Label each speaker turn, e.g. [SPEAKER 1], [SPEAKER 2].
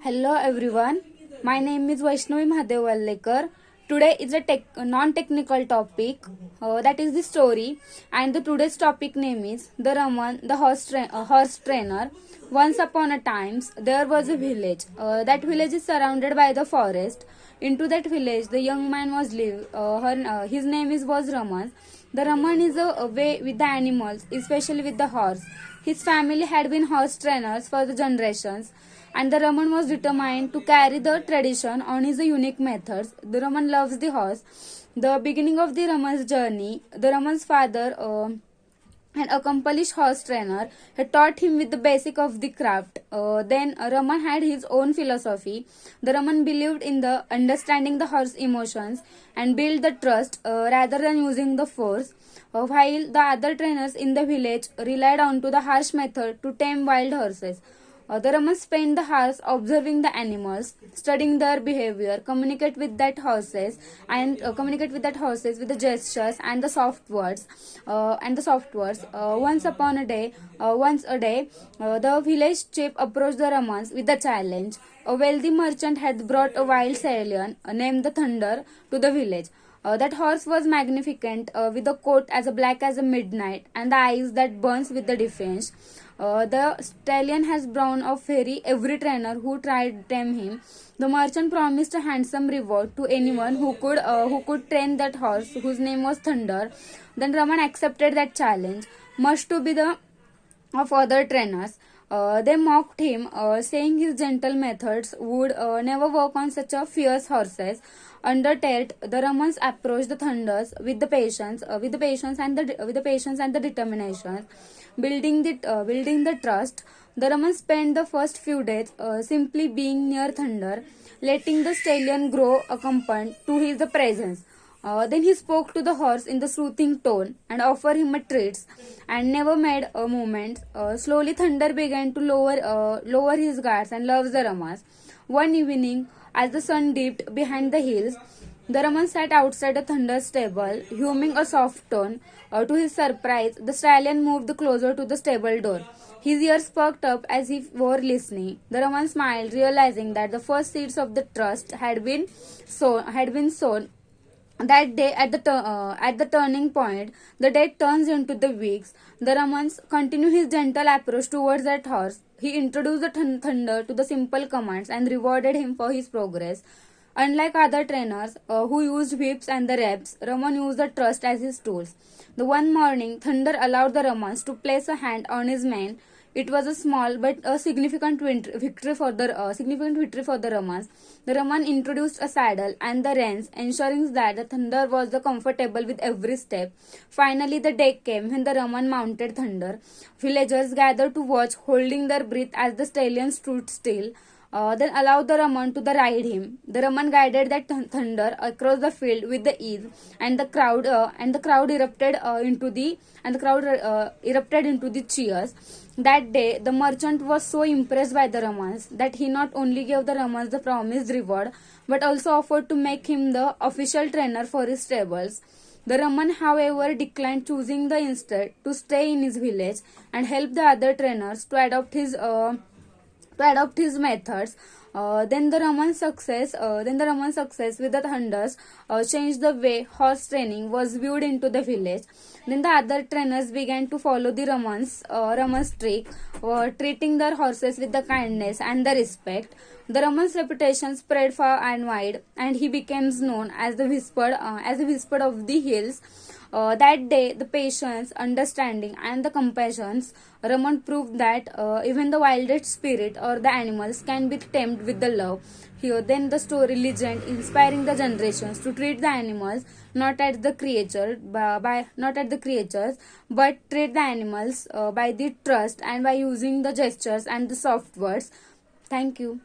[SPEAKER 1] Hello everyone, my name is Vaishnavi Mahadev Vallekar. Today is a non-technical topic that is the story, and the today's topic name is the Raman, the horse trainer. Once upon a time, there was a village. That village is surrounded by the forest. Into that village, the young man was live. His name was Raman. The Raman is a way with the animals, especially with the horse. His family had been horse trainers for the generations, and the Raman was determined to carry the tradition on his unique methods. The Raman loves the horse. The beginning of the Raman's journey, the Raman's father, an accomplished horse trainer, had taught him with the basic of the craft. Then Raman had his own philosophy. The Raman believed in the understanding the horse emotions and build the trust rather than using the force. While the other trainers in the village relied on to the harsh method to tame wild horses. The Raman spent the hours observing the animals, studying their behavior, communicate with that horses with the gestures and the soft words. Once a day, the village chief approached the Ramans with a challenge. A wealthy merchant had brought a wild stallion named the Thunder to the village. That horse was magnificent, with a coat as black as a midnight and the eyes that burns with the defense. The stallion has brown of fairy every trainer who tried to tame him. The merchant promised a handsome reward to anyone who could train that horse, whose name was Thunder. Then Raman accepted that challenge, much to be the of other trainers. They mocked him, saying his gentle methods would never work on such a fierce horses. Undeterred, the Ramans approached the Thunders with the patience and the determination, building the trust. The Ramans spent the first few days simply being near Thunder, letting the stallion grow accustomed to his presence. Then he spoke to the horse in the soothing tone and offered him a treats and never made a movement. Slowly, Thunder began to lower his guards and loves the Ramas. One evening, as the sun dipped behind the hills, the Raman sat outside the Thunder's stable, humming a soft tone. To his surprise, the stallion moved closer to the stable door. His ears perked up as if he were listening. The Raman smiled, realizing that the first seeds of the trust had been sown. That day, at the turning point, the day turns into the weeks. The Ramans continue his gentle approach towards that horse. He introduced the Thunder to the simple commands and rewarded him for his progress. Unlike other trainers who used whips and the reps, Raman used the trust as his tools. The one morning, Thunder allowed the Ramans to place a hand on his mane. It was a small but a significant victory for the Ramans. The Raman introduced a saddle and the reins, ensuring that the Thunder was comfortable with every step. Finally, the day came when the Raman mounted Thunder. Villagers gathered to watch, holding their breath as the stallion stood still. Then allowed the Raman to ride him. The Raman guided that Thunder across the field with the ease, and the crowd erupted into the cheers. That day, the merchant was so impressed by the Ramans that he not only gave the Ramans the promised reward, but also offered to make him the official trainer for his stables. The Raman, however, declined, choosing the instead to stay in his village and help the other trainers to adopt his methods. Then the Raman success with the Thunders changed the way horse training was viewed into the village. Then the other trainers began to follow the Raman's trick, treating their horses with the kindness and the respect. The Raman's reputation spread far and wide, and he became known as the whispered of the hills. That day, the patience, understanding, and the compassion, Raman proved that even the wildest spirit or the animals can be tamed with the love. Here, then the story legend inspiring the generations to treat the animals not as the creatures, but treat the animals by the trust and by using the gestures and the soft words. Thank you.